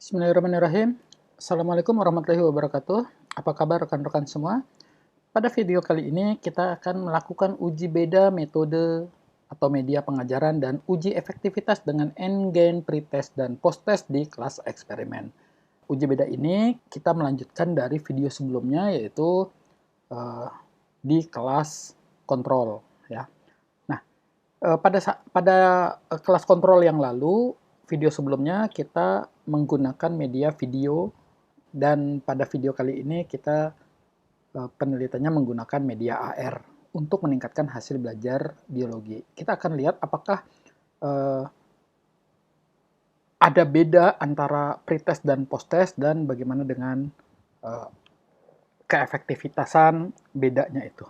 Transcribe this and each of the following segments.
Bismillahirrahmanirrahim. Assalamualaikum warahmatullahi wabarakatuh. Apa kabar rekan-rekan semua? Pada video kali ini kita akan melakukan uji beda metode atau media pengajaran dan uji efektivitas dengan end-gain, pretest, dan post-test di kelas eksperimen. Uji beda ini kita melanjutkan dari video sebelumnya, yaitu di kelas kontrol. Ya. Nah, pada kelas kontrol yang lalu, video sebelumnya kita menggunakan media video, dan pada video kali ini kita penelitiannya menggunakan media AR untuk meningkatkan hasil belajar biologi. Kita akan lihat apakah ada beda antara pretest dan posttest dan bagaimana dengan keefektivitasan bedanya itu.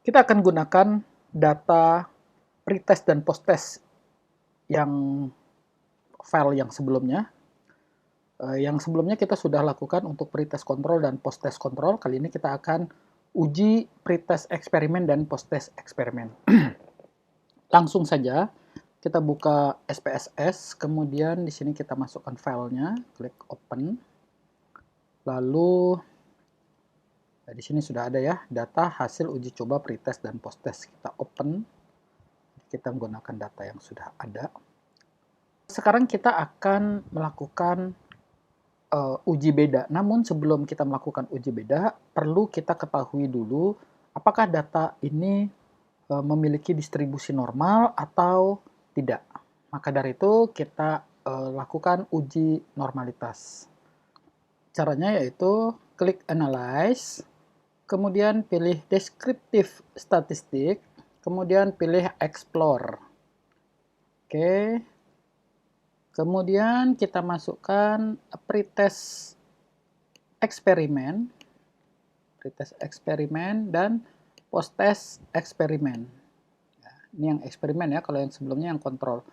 Kita akan gunakan data pretest dan posttest yang file yang sebelumnya. Yang sebelumnya kita sudah lakukan untuk pretest kontrol dan posttest kontrol. Kali ini kita akan uji pretest eksperimen dan posttest eksperimen. Langsung saja kita buka SPSS, kemudian di sini kita masukkan filenya, klik open. Lalu di sini sudah ada ya data hasil uji coba pretest dan posttest. Kita open. Kita menggunakan data yang sudah ada. Sekarang kita akan melakukan uji beda. Namun sebelum kita melakukan uji beda, perlu kita ketahui dulu apakah data ini memiliki distribusi normal atau tidak. Maka dari itu kita lakukan uji normalitas. Caranya yaitu klik Analyze, kemudian pilih Descriptive Statistic, kemudian pilih Explore. Oke. Kemudian kita masukkan pretest eksperimen, dan posttest eksperimen. Nah, ini yang eksperimen ya, kalau yang sebelumnya yang kontrol.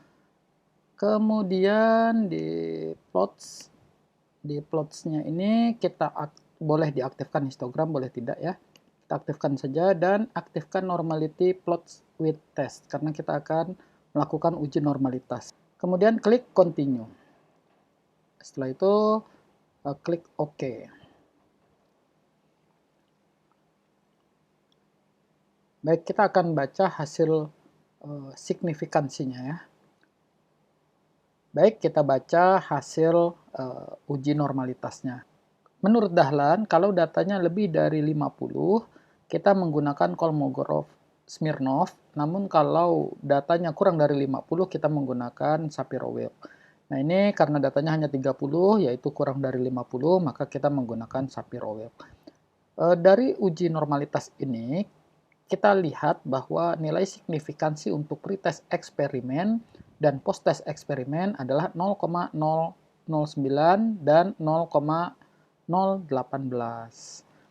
Kemudian di plots-nya ini kita boleh diaktifkan histogram, boleh tidak ya. Kita aktifkan saja dan aktifkan normality plots with test karena kita akan melakukan uji normalitas. Kemudian klik continue. Setelah itu klik OK. Baik, kita akan baca hasil signifikansinya ya. Baik, kita baca hasil uji normalitasnya. Menurut Dahlan, kalau datanya lebih dari 50, kita menggunakan Kolmogorov-Smirnov, namun kalau datanya kurang dari 50, kita menggunakan Shapiro-Wilk. Nah, ini karena datanya hanya 30, yaitu kurang dari 50, maka kita menggunakan Shapiro-Wilk. Dari uji normalitas ini, kita lihat bahwa nilai signifikansi untuk pretest eksperimen dan posttest eksperimen adalah 0,009 dan 0,018.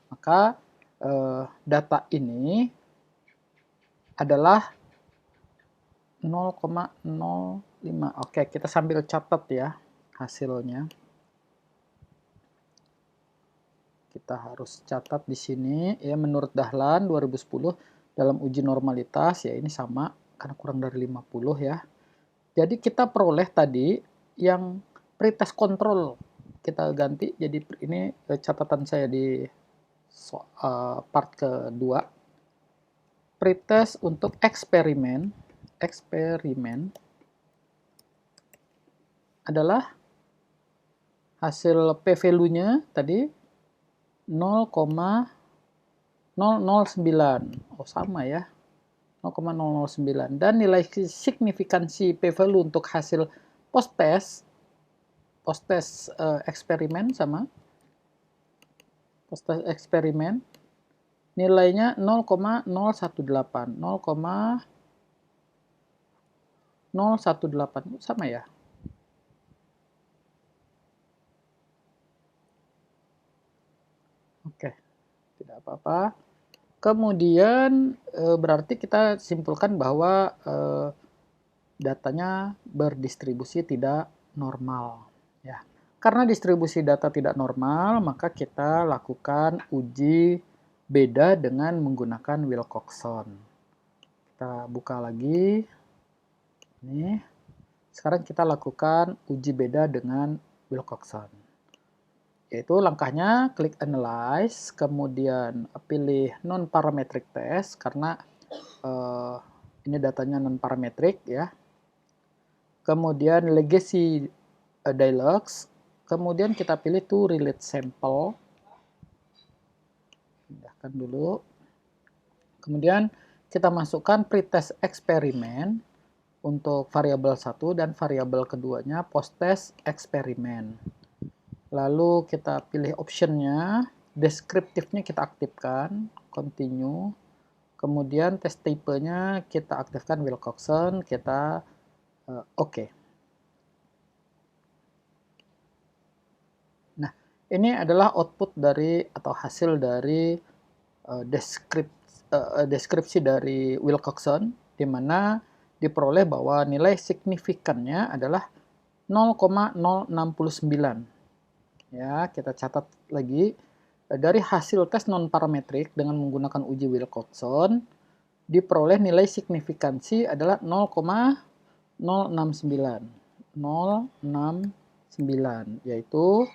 Maka data ini adalah 0,05. Oke, kita sambil catat ya hasilnya. Kita harus catat di sini ya, menurut Dahlan 2010 dalam uji normalitas ya ini sama karena kurang dari 50 ya. Jadi kita peroleh tadi yang pretest kontrol kita ganti, jadi ini catatan saya di part kedua. Pretest untuk eksperimen adalah hasil p-value-nya tadi 0,009. Oh, sama ya. 0,009. Dan nilai signifikansi p-value untuk hasil posttest eksperimen sama. Posttest eksperimen nilainya 0,018. 0,018 sama ya. Oke, tidak apa-apa. Kemudian berarti kita simpulkan bahwa datanya berdistribusi tidak normal. Ya. Karena distribusi data tidak normal, maka kita lakukan uji beda dengan menggunakan Wilcoxon. Kita buka lagi. Nih. Sekarang kita lakukan uji beda dengan Wilcoxon. Yaitu langkahnya klik Analyze, kemudian pilih Non-Parametric Test, karena ini datanya non-parametric ya. Kemudian Legacy Dialogs, kemudian kita pilih To Relate Sample. Pindahkan dulu. Kemudian kita masukkan pretest eksperimen untuk variabel 1 dan variabel keduanya post-test eksperimen. Lalu kita pilih optionnya, deskriptifnya kita aktifkan, continue. Kemudian test type-nya kita aktifkan Wilcoxon, kita oke. Nah, ini adalah output dari atau hasil dari deskripsi dari Wilcoxon, di mana diperoleh bahwa nilai signifikannya adalah 0,069. Ya, kita catat lagi. Dari hasil tes non-parametrik dengan menggunakan uji Wilcoxon, diperoleh nilai signifikansi adalah 0,069. 069, yaitu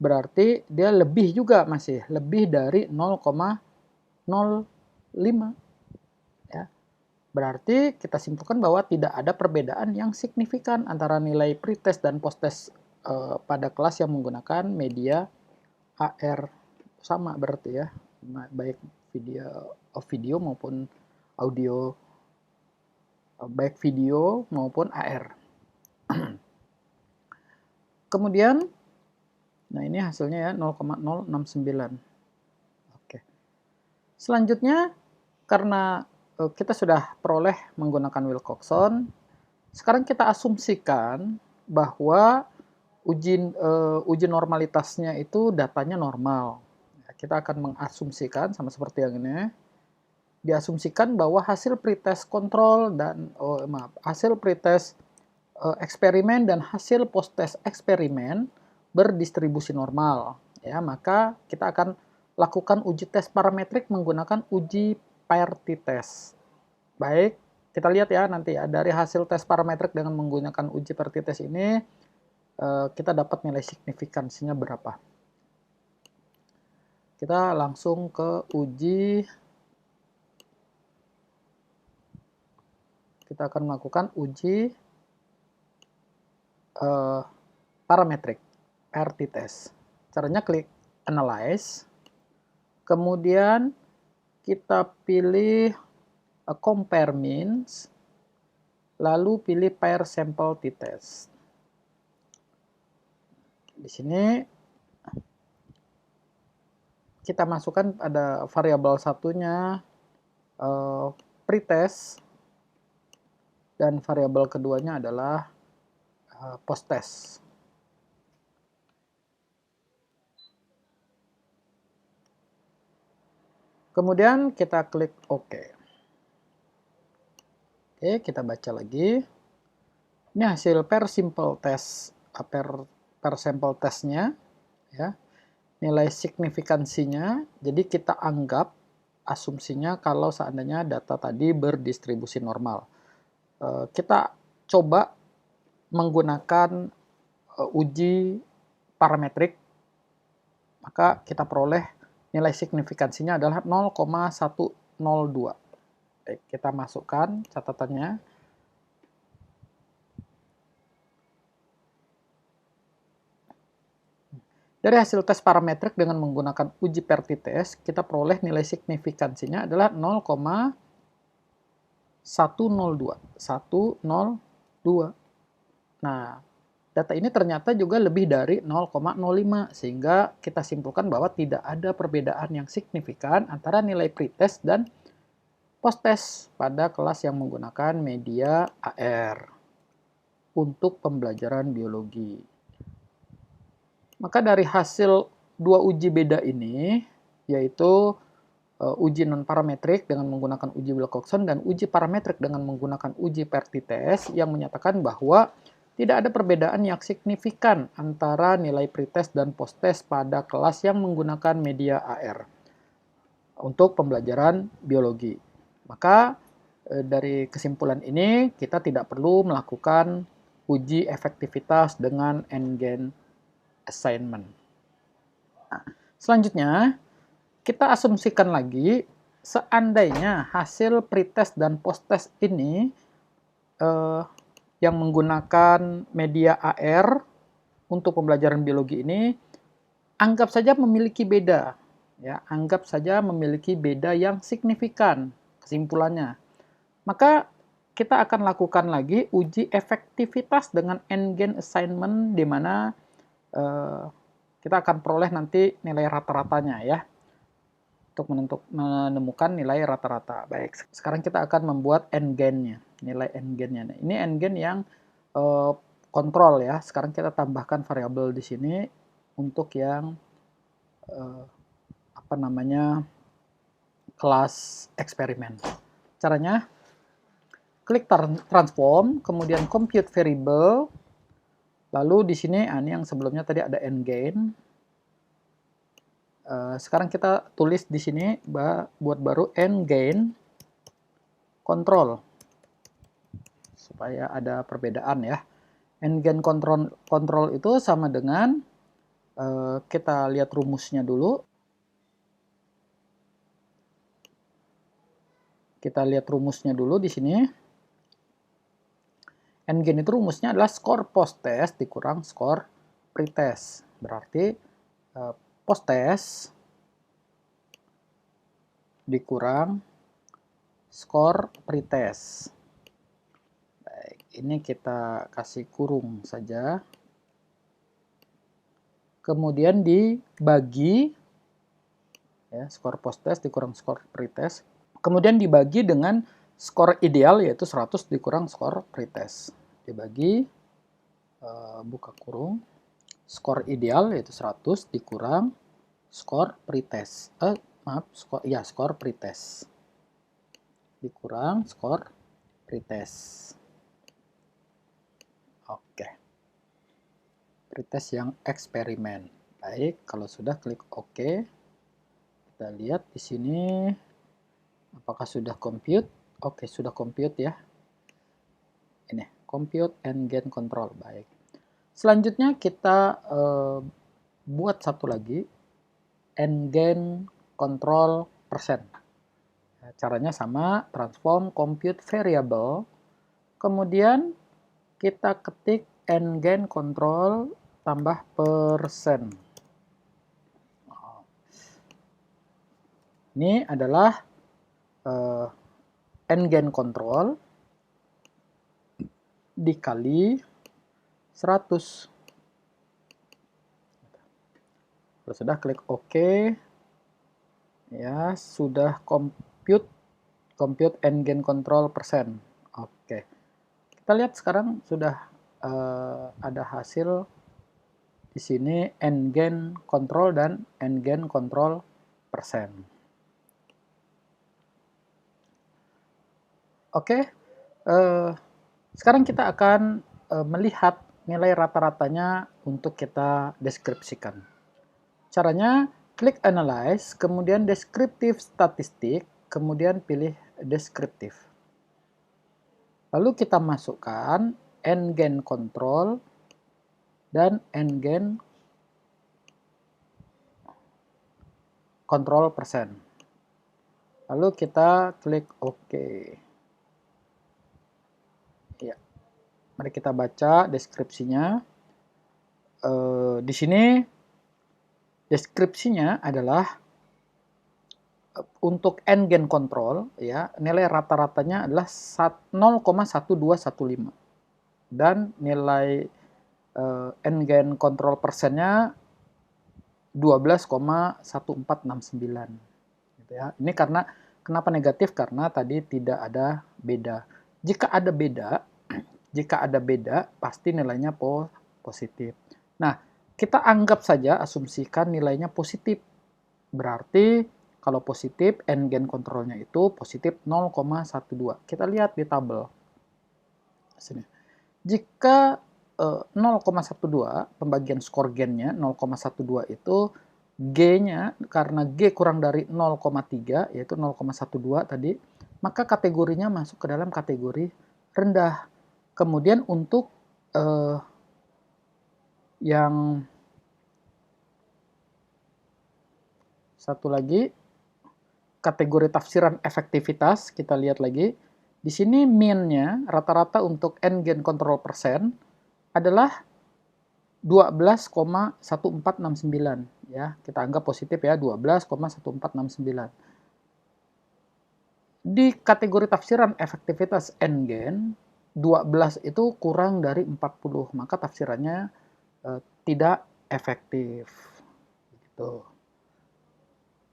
berarti dia lebih juga, masih lebih dari 0,05. Ya. Berarti kita simpulkan bahwa tidak ada perbedaan yang signifikan antara nilai pretest dan posttest pada kelas yang menggunakan media AR. Sama berarti ya, baik video maupun audio, baik video maupun AR. Kemudian, nah ini hasilnya ya 0,069. Oke. Selanjutnya, karena kita sudah peroleh menggunakan Wilcoxon, sekarang kita asumsikan bahwa uji normalitasnya itu datanya normal. Kita akan mengasumsikan sama seperti yang ini. Diasumsikan bahwa hasil pretest kontrol dan hasil pretest eksperimen dan hasil post-test eksperimen berdistribusi normal. Ya, maka kita akan lakukan uji tes parametrik menggunakan uji parity test. Baik, kita lihat ya nanti ya, dari hasil tes parametrik dengan menggunakan uji parity test ini, kita dapat nilai signifikansinya berapa. Kita langsung ke uji. Kita akan melakukan uji parametrik, parity test. Caranya klik Analyze. Kemudian kita pilih Compare Means. Lalu pilih Pair Sample T-Test. Di sini kita masukkan pada variabel satunya pretest dan variabel keduanya adalah post-test. Kemudian kita klik OK. Oke, kita baca lagi. Ini hasil per sample test, per sampel testnya, ya. Nilai signifikansinya, jadi kita anggap asumsinya kalau seandainya data tadi berdistribusi normal. Kita coba menggunakan uji parametrik, maka kita peroleh nilai signifikansinya adalah 0,102. Baik, kita masukkan catatannya. Dari hasil tes parametrik dengan menggunakan uji parity test, kita peroleh nilai signifikansinya adalah 0,102. 102. Nah, data ini ternyata juga lebih dari 0,05, sehingga kita simpulkan bahwa tidak ada perbedaan yang signifikan antara nilai pretest dan post-test pada kelas yang menggunakan media AR untuk pembelajaran biologi. Maka dari hasil dua uji beda ini, yaitu uji non-parametrik dengan menggunakan uji Wilcoxon dan uji parametrik dengan menggunakan uji parity test, yang menyatakan bahwa tidak ada perbedaan yang signifikan antara nilai pretest dan post-test pada kelas yang menggunakan media AR untuk pembelajaran biologi. Maka dari kesimpulan ini, kita tidak perlu melakukan uji efektivitas dengan n-gain assignment. Nah, selanjutnya, kita asumsikan lagi, seandainya hasil pretest dan posttest ini yang menggunakan media AR untuk pembelajaran biologi ini, anggap saja memiliki beda. Ya, anggap saja memiliki beda yang signifikan kesimpulannya. Maka kita akan lakukan lagi uji efektivitas dengan end-gain assignment, di mana kita akan peroleh nanti nilai rata-ratanya ya, untuk menemukan nilai rata-rata. Baik, sekarang kita akan membuat end-gain-nya, nilai end-gain-nya. Ini end-gain yang kontrol ya. Sekarang kita tambahkan variabel di sini untuk yang kelas eksperimen. Caranya, klik transform, kemudian compute variable, lalu di sini ini yang sebelumnya tadi ada end-gain. Sekarang kita tulis di sini buat baru end-gain control supaya ada perbedaan ya. End-gain control itu sama dengan kita lihat rumusnya dulu. Kita lihat rumusnya dulu di sini. End-gain itu rumusnya adalah skor post-test dikurang skor pretest. Berarti post-test dikurang skor pretest. Baik, ini kita kasih kurung saja. Kemudian dibagi, ya, skor post-test dikurang skor pretest. Kemudian dibagi dengan skor ideal, yaitu 100 dikurang skor pretest. Dibagi, buka kurung, skor ideal yaitu 100 dikurang skor pretest. Skor pretest. Dikurang skor pretest. Oke. Pretest yang eksperimen. Baik, kalau sudah klik OK. Kita lihat di sini apakah sudah compute. Oke, sudah compute ya. Ini, compute end-gain control. Baik. Selanjutnya kita buat satu lagi, end-gain control persen. Caranya sama, transform compute variable, kemudian kita ketik end-gain control tambah persen. Ini adalah end-gain control dikali 100. Kalau sudah klik OK. Ya, sudah compute end-gain control persen. Oke. Kita lihat sekarang sudah ada hasil di sini end-gain control dan end-gain control persen. Oke. Sekarang kita akan melihat nilai rata-ratanya untuk kita deskripsikan. Caranya, klik Analyze, kemudian Descriptive Statistik, kemudian pilih Deskriptif. Lalu kita masukkan end-gain control dan end-gain control persen. Lalu kita klik OK. Ya. Mari kita baca deskripsinya. Di sini deskripsinya adalah untuk end-gain control, ya, nilai rata-ratanya adalah 0,1215 dan nilai end-gain control persennya 12,1469. Gitu ya. Ini karena kenapa negatif? Karena tadi tidak ada beda. Jika ada beda, pasti nilainya positif. Nah, kita anggap saja, asumsikan nilainya positif. Berarti kalau positif, end-gain kontrolnya itu positif 0,12. Kita lihat di tabel. Sini. Jika 0,12, pembagian skor gainnya 0,12 itu, G-nya, karena G kurang dari 0,3, yaitu 0,12 tadi, maka kategorinya masuk ke dalam kategori rendah. Kemudian untuk yang Satu lagi, kategori tafsiran efektivitas, kita lihat lagi. Di sini mean-nya rata-rata untuk n-gain control persen adalah 12,1469 ya. Kita anggap positif ya, 12,1469. Di kategori tafsiran efektivitas n-gain 12 itu kurang dari 40, maka tafsirannya tidak efektif. Gitu.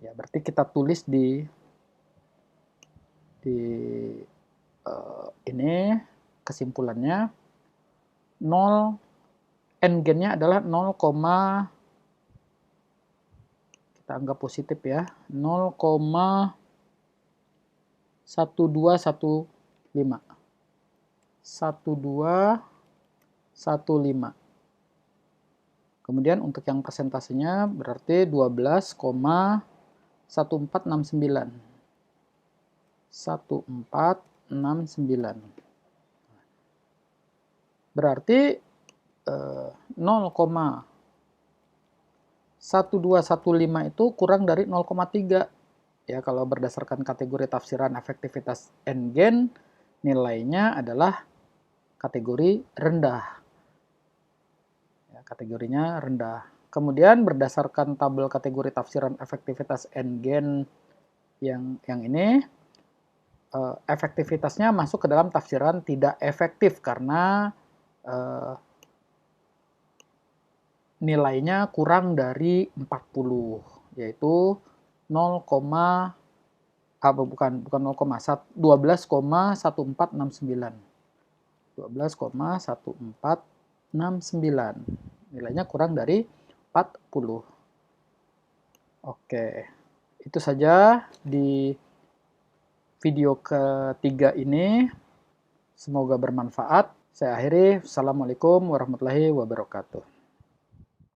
Ya, berarti kita tulis di ini kesimpulannya 0 n-gainnya adalah 0, kita anggap positif ya, 0,1215. 1215. Kemudian untuk yang persentasenya berarti 12,1469. 1469. Berarti 0,1215 itu kurang dari 0,3. Ya, kalau berdasarkan kategori tafsiran efektivitas n-gain, nilainya adalah kategori rendah. Ya, kategorinya rendah. Kemudian berdasarkan tabel kategori tafsiran efektivitas n-gain yang ini, efektivitasnya masuk ke dalam tafsiran tidak efektif karena nilainya kurang dari 40, yaitu 12,1469. 12,1469. Nilainya kurang dari 40. Oke, itu saja di video ketiga ini. Semoga bermanfaat. Saya akhiri. Assalamualaikum warahmatullahi wabarakatuh.